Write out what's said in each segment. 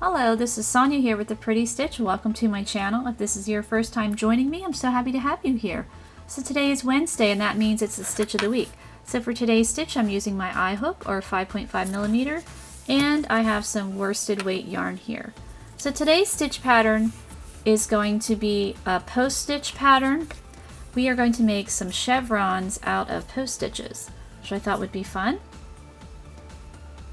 Hello, this is Sonia here with the Pretty Stitch. Welcome to my channel. If this is your first time joining me, I'm so happy to have you here. So today is Wednesday and that means it's the stitch of the week. So for today's stitch I'm using my eye hook or 5.5 millimeter and I have some worsted weight yarn here. So today's stitch pattern is going to be a post stitch pattern. We are going to make some chevrons out of post stitches, which I thought would be fun.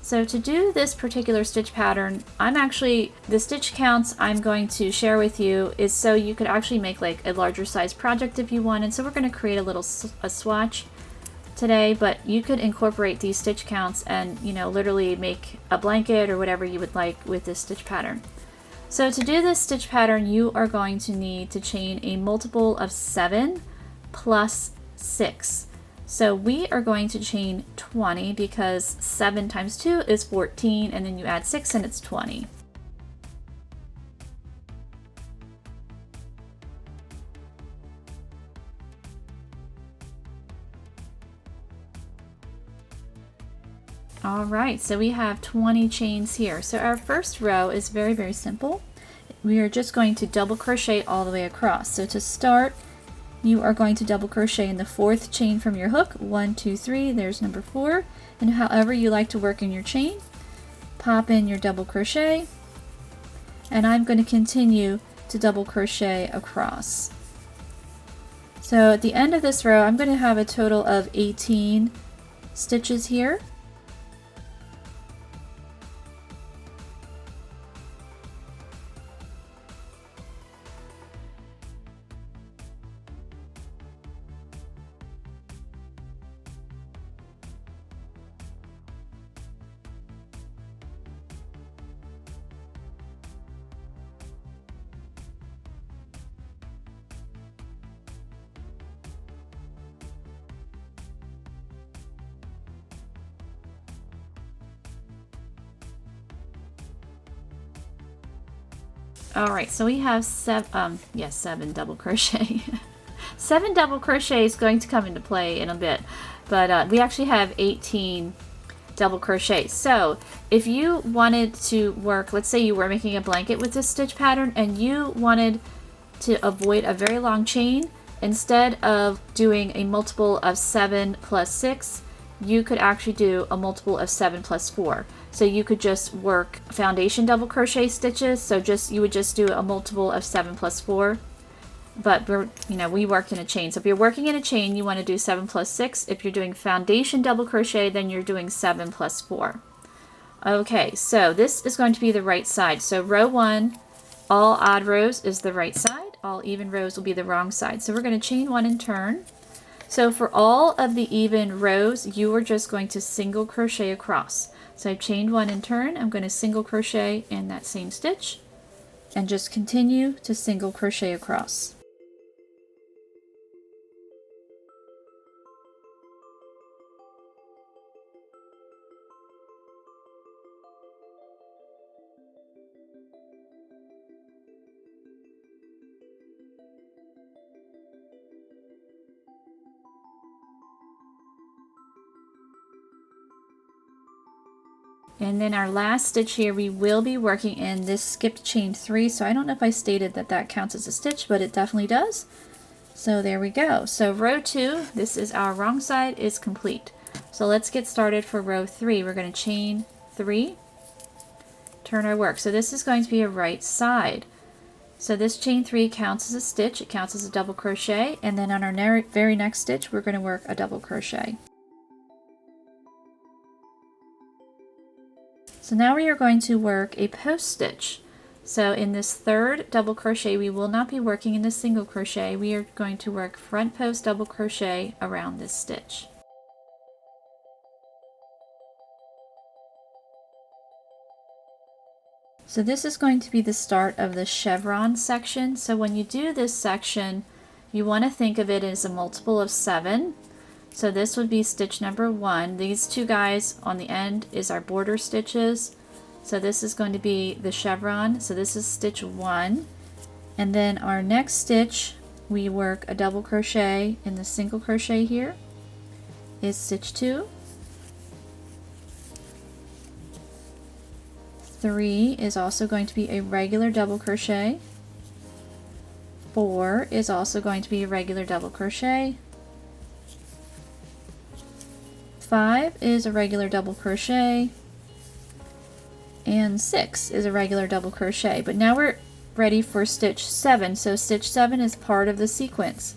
So to do this particular stitch pattern, the stitch counts I'm going to share with you is so you could actually make like a larger size project if you wanted. So we're going to create a swatch today, but you could incorporate these stitch counts and, you know, literally make a blanket or whatever you would like with this stitch pattern. So to do this stitch pattern, you are going to need to chain a multiple of 7 plus 6. So we are going to chain 20 because 7 times 2 is 14 and then you add 6 and it's 20. Alright, so we have 20 chains here. So our first row is very, very simple. We are just going to double crochet all the way across. So to start, you are going to double crochet in the 4th chain from your hook. 1, 2, 3, there's number 4. And however you like to work in your chain, pop in your double crochet. And I'm going to continue to double crochet across. So at the end of this row, I'm going to have a total of 18 stitches here. Alright, so we have 7 double crochet. 7 double crochet is going to come into play in a bit, but we actually have 18 double crochet. So if you wanted to work, let's say you were making a blanket with this stitch pattern and you wanted to avoid a very long chain, instead of doing a multiple of 7 plus 6, you could actually do a multiple of 7 plus 4. So you could just work foundation double crochet stitches. So you would just do a multiple of 7 plus 4. But we worked in a chain. So if you're working in a chain, you want to do 7 plus 6. If you're doing foundation double crochet, then you're doing 7 plus 4. Okay, so this is going to be the right side. So row 1, all odd rows is the right side. All even rows will be the wrong side. So we're going to chain 1 and turn. So for all of the even rows, you are just going to single crochet across. So I've chained 1 and turn. I'm going to single crochet in that same stitch and just continue to single crochet across. And then our last stitch here, we will be working in this skipped chain 3. So I don't know if I stated that that counts as a stitch, but it definitely does. So there we go. So row 2, this is our wrong side, is complete. So let's get started for row 3. We're going to chain 3, turn our work. So this is going to be a right side. So this chain 3 counts as a stitch, it counts as a double crochet, and then on our very next stitch, we're going to work a double crochet. So now we are going to work a post stitch. So in this 3rd double crochet, we will not be working in the single crochet. We are going to work front post double crochet around this stitch. So this is going to be the start of the chevron section. So when you do this section, you want to think of it as a multiple of 7. So this would be stitch number 1. These 2 guys on the end is our border stitches. So this is going to be the chevron. So this is stitch 1. And then our next stitch, we work a double crochet in the single crochet here, is stitch 2, 3 is also going to be a regular double crochet. 4 is also going to be a regular double crochet. 5 is a regular double crochet. And 6 is a regular double crochet. But now we're ready for stitch 7. So stitch 7 is part of the sequence.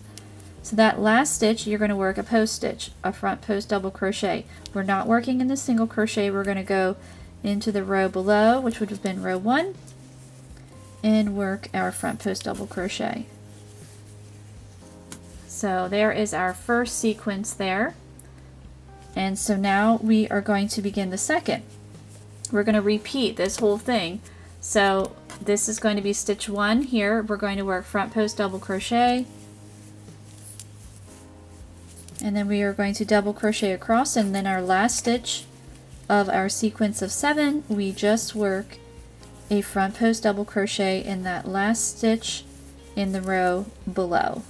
So that last stitch, you're going to work a post stitch, a front post double crochet. We're not working in the single crochet. We're going to go into the row below, which would have been row 1, and work our front post double crochet. So there is our first sequence there. And so now we are going to begin the second. We're going to repeat this whole thing. So this is going to be stitch 1 here. We're going to work front post double crochet, and then we are going to double crochet across, and then our last stitch of our sequence of 7, we just work a front post double crochet in that last stitch in the row below.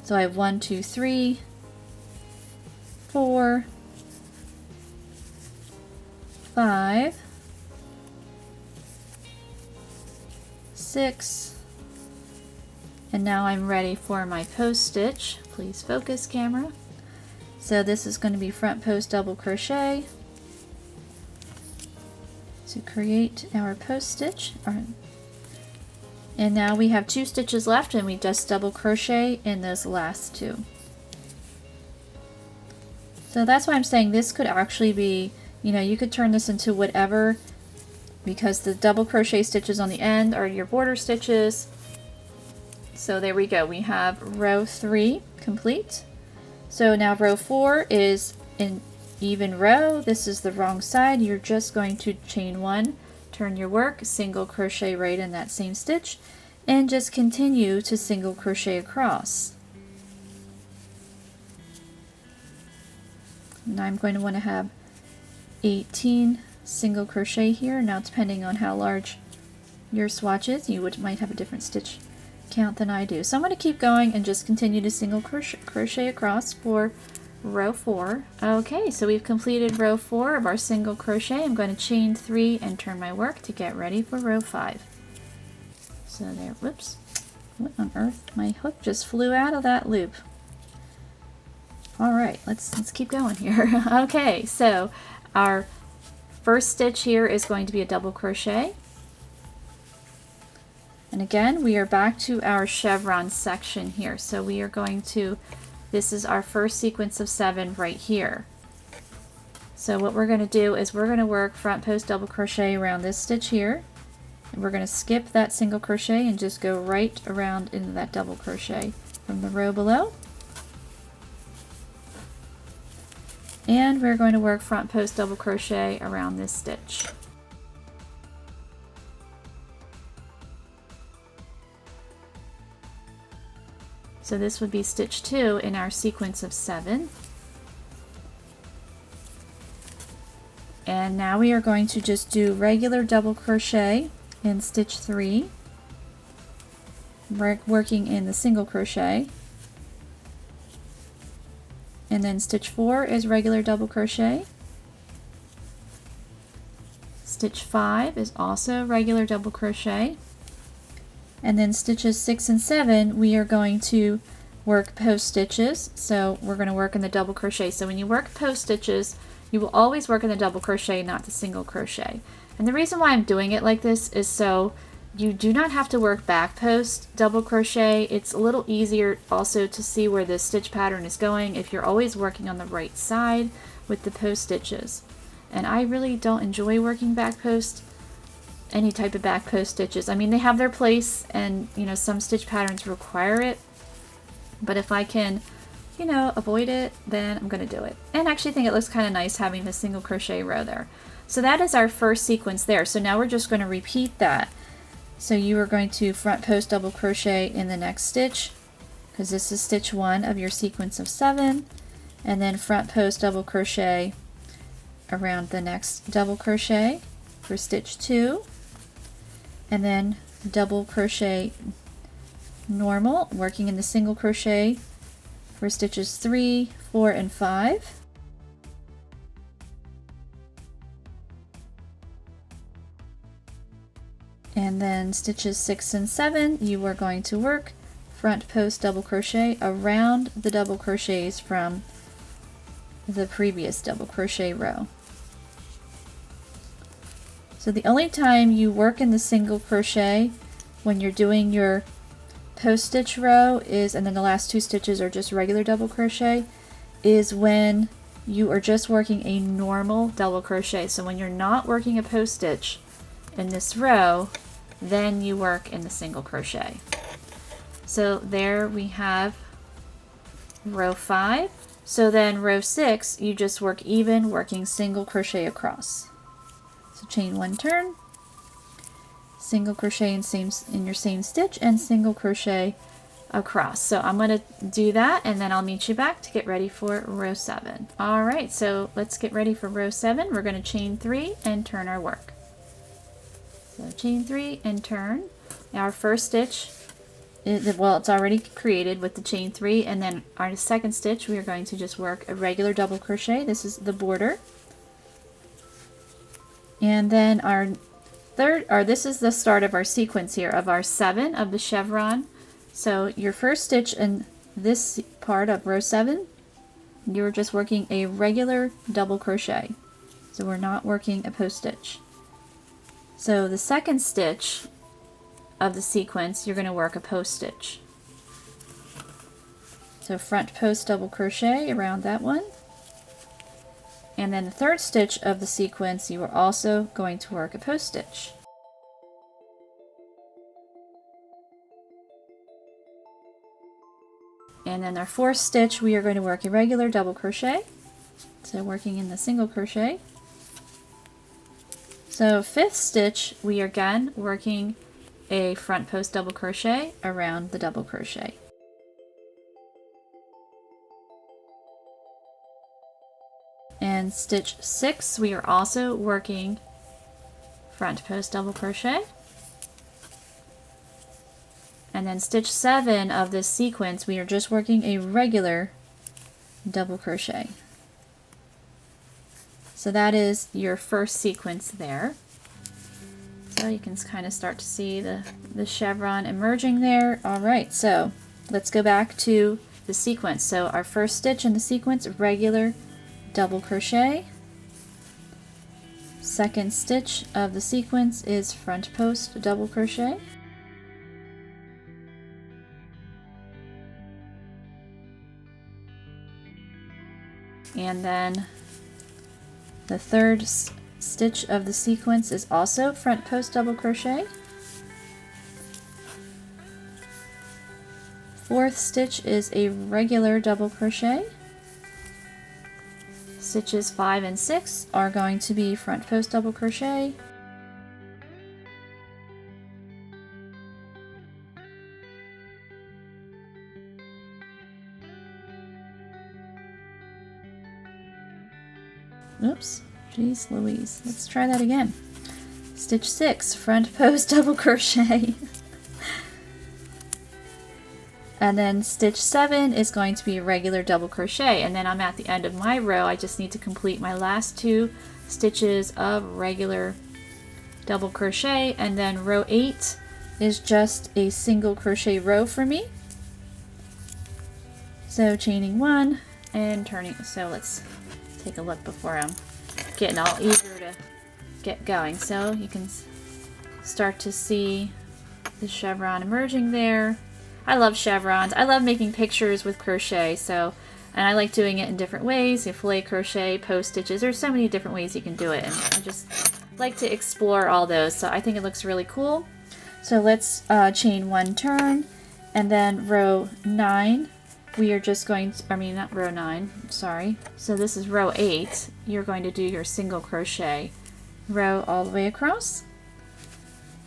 So I have 1, 2, 3, 4, 5, 6, and now I'm ready for my post stitch. Please focus, camera. So this is going to be front post double crochet to create our post stitch. And now we have 2 stitches left, and we just double crochet in those last 2. So that's why I'm saying this could actually be, you know, you could turn this into whatever, because the double crochet stitches on the end are your border stitches. So there we go. We have row 3 complete. So now row 4 is an even row. This is the wrong side. You're just going to chain 1, turn your work, single crochet right in that same stitch, and just continue to single crochet across. Now I'm going to want to have 18 single crochet here. Now depending on how large your swatch is, you might have a different stitch count than I do. So I'm going to keep going and just continue to single crochet across for row 4. Okay, so we've completed row 4 of our single crochet. I'm going to chain 3 and turn my work to get ready for row 5. So there, whoops, what on earth? My hook just flew out of that loop. All right, let's keep going here. Okay, so our first stitch here is going to be a double crochet. And again, we are back to our chevron section here. So we are going to, this is our first sequence of 7 right here. So what we're going to do is we're going to work front post double crochet around this stitch here. And we're going to skip that single crochet and just go right around into that double crochet from the row below. And we're going to work front post double crochet around this stitch. So this would be stitch 2 in our sequence of 7. And now we are going to just do regular double crochet in stitch 3, working in the single crochet. And then stitch 4 is regular double crochet. Stitch 5 is also regular double crochet. And then stitches 6 and 7, we are going to work post stitches. So we're going to work in the double crochet. So when you work post stitches, you will always work in the double crochet, not the single crochet. And the reason why I'm doing it like this is so you do not have to work back post double crochet. It's a little easier also to see where the stitch pattern is going if you're always working on the right side with the post stitches. And I really don't enjoy working back post, any type of back post stitches. I mean, they have their place, and you know, some stitch patterns require it, but if I can, you know, avoid it, then I'm going to do it. And I actually think it looks kind of nice having the single crochet row there. So that is our first sequence there. So now we're just going to repeat that. So you are going to front post double crochet in the next stitch, because this is stitch 1 of your sequence of 7, and then front post double crochet around the next double crochet for stitch 2, and then double crochet normal, working in the single crochet for stitches 3, 4, and 5. And then stitches 6 and 7, you are going to work front post double crochet around the double crochets from the previous double crochet row. So the only time you work in the single crochet when you're doing your post stitch row is, and then the last 2 stitches are just regular double crochet, is when you are just working a normal double crochet. So when you're not working a post stitch in this row, then you work in the single crochet. So there we have row 5. So then row 6, you just work even, working single crochet across. So chain 1 turn, single crochet in your same stitch, and single crochet across. So I'm going to do that, and then I'll meet you back to get ready for row 7. All right, so let's get ready for row 7. We're going to chain 3 and turn our work. So chain 3 and turn. Now our first stitch, well, it's already created with the chain 3, and then our second stitch we are going to just work a regular double crochet. This is the border. And then our this is the start of our sequence here of our 7 of the chevron. So your first stitch in this part of row 7, you're just working a regular double crochet. So we're not working a post stitch. So the second stitch of the sequence, you're going to work a post stitch. So front post double crochet around that one. And then the third stitch of the sequence, you are also going to work a post stitch. And then our fourth stitch, we are going to work a regular double crochet. So working in the single crochet. So fifth stitch, we are again working a front post double crochet around the double crochet. And stitch 6, we are also working front post double crochet. And then stitch 7 of this sequence, we are just working a regular double crochet. So that is your first sequence there. So you can kind of start to see the chevron emerging there. All right, so let's go back to the sequence. So our first stitch in the sequence, regular double crochet. Second stitch of the sequence is front post double crochet. And then the third stitch of the sequence is also front post double crochet. Fourth stitch is a regular double crochet. Stitches 5 and 6 are going to be front post double crochet. Oops, geez Louise. Let's try that again. Stitch 6, front post double crochet. And then stitch 7 is going to be a regular double crochet. And then I'm at the end of my row. I just need to complete my last 2 stitches of regular double crochet. And then row 8 is just a single crochet row for me. So chaining 1 and turning. So let's take a look before I'm getting all eager to get going. So you can start to see the chevron emerging there. I love chevrons. I love making pictures with crochet, and I like doing it in different ways. You fillet crochet, post stitches. There's so many different ways you can do it, and I just like to explore all those. So I think it looks really cool. So let's chain 1 turn, and then row 9. We are just going to, not row 9, sorry. So this is row 8. You're going to do your single crochet row all the way across.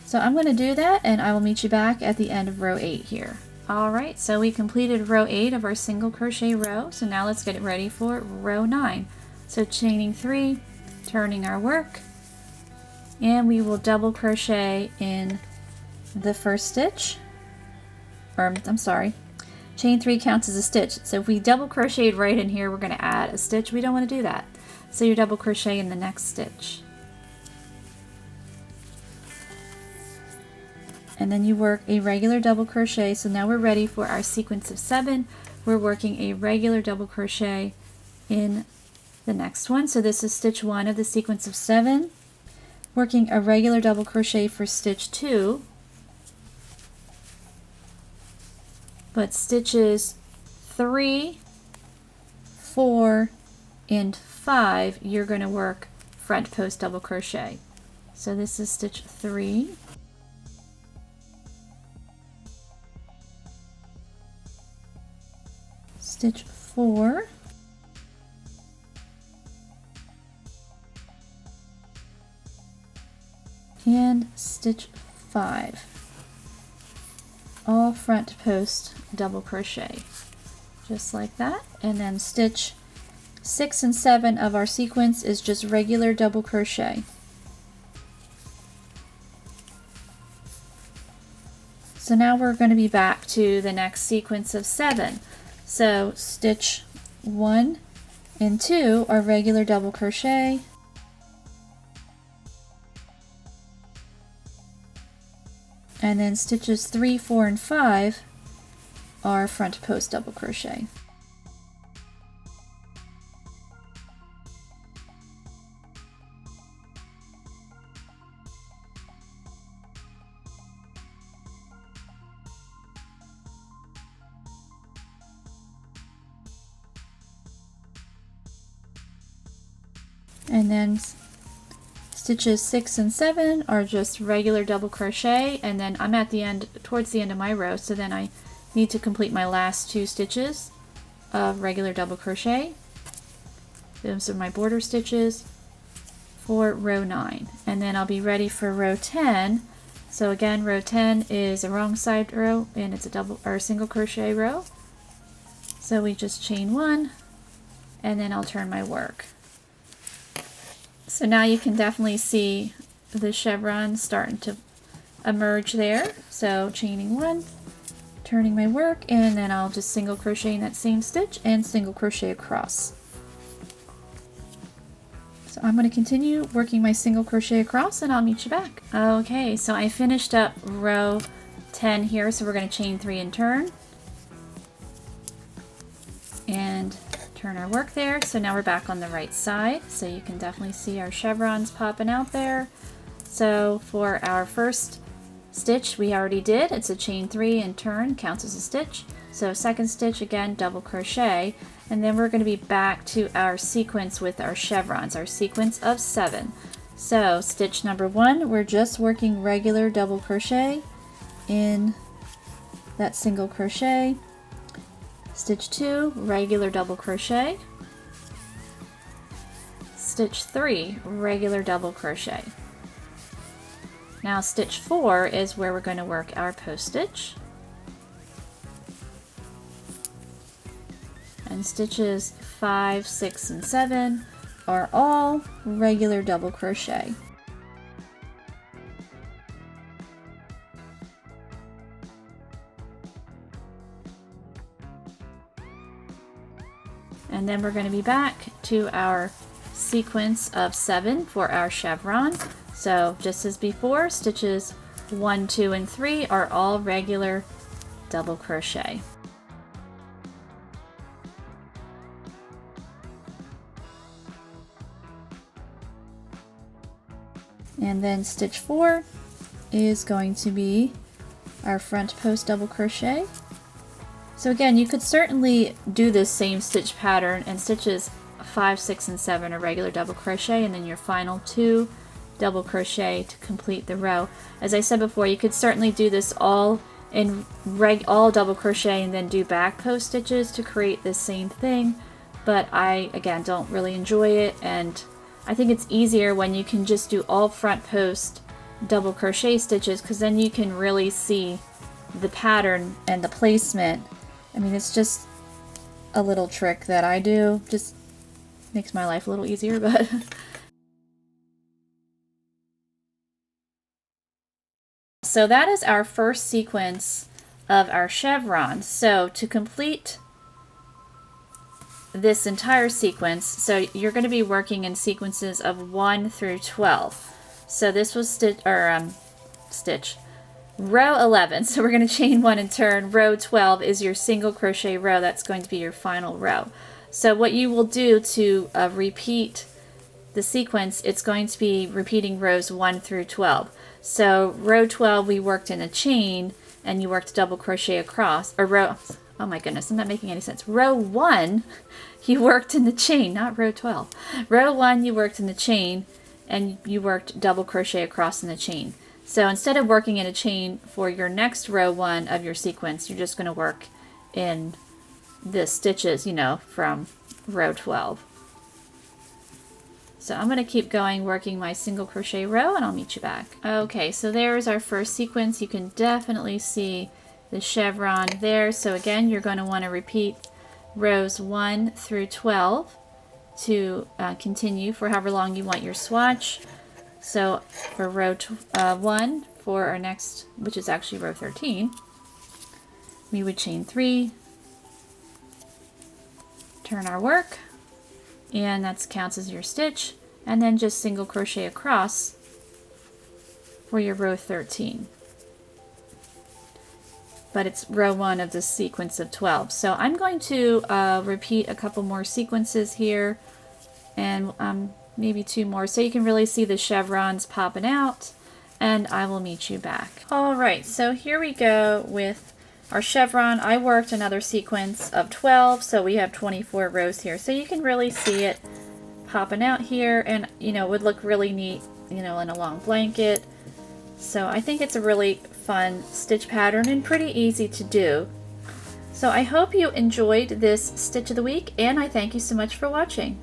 So I'm going to do that, and I will meet you back at the end of row 8 here. Alright, so we completed row 8 of our single crochet row. So now let's get it ready for row 9. So chaining 3, turning our work, and we will double crochet in the first stitch. Or, I'm sorry, chain 3 counts as a stitch. So if we double crocheted right in here, we're going to add a stitch. We don't want to do that. So you double crochet in the next stitch. and then you work a regular double crochet. So now we're ready for our sequence of 7. We're working a regular double crochet in the next one. So this is stitch 1 of the sequence of 7, working a regular double crochet for stitch 2, but stitches 3, 4, and 5 you're going to work front post double crochet. So this is stitch 3, stitch 4, and stitch 5, all front post double crochet, just like that. And then stitch 6 and 7 of our sequence is just regular double crochet. So now we're going to be back to the next sequence of 7. So stitch 1 and 2 are regular double crochet, and then stitches 3, 4, and 5 are front post double crochet. And then stitches 6 and 7 are just regular double crochet, and then I'm at the end, towards the end of my row, so then I need to complete my last 2 stitches of regular double crochet. Those are my border stitches for row 9, and then I'll be ready for row 10. So again, row 10 is a wrong side row, and it's a double or a single crochet row. So we just chain 1, and then I'll turn my work. So now you can definitely see the chevron starting to emerge there. So chaining 1, turning my work, and then I'll just single crochet in that same stitch and single crochet across. So I'm going to continue working my single crochet across, and I'll meet you back. Okay, so I finished up row 10 here, so we're going to chain 3 and turn. And turn our work there. So now we're back on the right side, so you can definitely see our chevrons popping out there. So for our first stitch we already did, it's a chain 3 and turn, counts as a stitch. So second stitch, again double crochet, and then we're going to be back to our sequence with our chevrons, our sequence of 7. So stitch number 1, we're just working regular double crochet in that single crochet. Stitch 2, regular double crochet. Stitch 3, regular double crochet. Now stitch 4 is where we're going to work our post stitch. And stitches 5, 6, and 7 are all regular double crochet. And then we're going to be back to our sequence of 7 for our chevron. So just as before, stitches 1, 2, and 3 are all regular double crochet. And then stitch 4 is going to be our front post double crochet. So again, you could certainly do this same stitch pattern, and stitches 5, 6, and 7 are regular double crochet, and then your final 2 double crochet to complete the row. As I said before, you could certainly do this all in all double crochet and then do back post stitches to create the same thing, but I again don't really enjoy it, and I think it's easier when you can just do all front post double crochet stitches, because then you can really see the pattern and the placement. I mean, it's just a little trick that I do, just makes my life a little easier, but so that is our first sequence of our chevron. So to complete this entire sequence, so you're going to be working in sequences of 1 through 12. So this was stitch row 11. So we're going to chain 1 and turn. Row 12 is your single crochet row. That's going to be your final row. So what you will do to repeat the sequence, it's going to be repeating rows 1 through 12. So row 12 we worked in a chain and you worked double crochet across, or row, oh my goodness, I'm not making any sense. Row 1 you worked in the chain, not row 12. Row 1 you worked in the chain and you worked double crochet across in the chain. So instead of working in a chain for your next row 1 of your sequence, you're just going to work in the stitches, you know, from row 12. So I'm going to keep going working my single crochet row and I'll meet you back. Okay, so there's our first sequence. You can definitely see the chevron there. So again, you're going to want to repeat rows 1 through 12 to continue for however long you want your swatch. So for row 1, for our next, which is actually row 13, we would chain 3, turn our work, and that counts as your stitch, and then just single crochet across for your row 13. But it's row 1 of the sequence of 12. So I'm going to repeat a couple more sequences here, and maybe 2 more, so you can really see the chevrons popping out, and I will meet you back. Alright, so here we go with our chevron. I worked another sequence of 12, so we have 24 rows here. So you can really see it popping out here, and you know, it would look really neat, you know, in a long blanket. So I think it's a really fun stitch pattern and pretty easy to do. So I hope you enjoyed this Stitch of the Week, and I thank you so much for watching.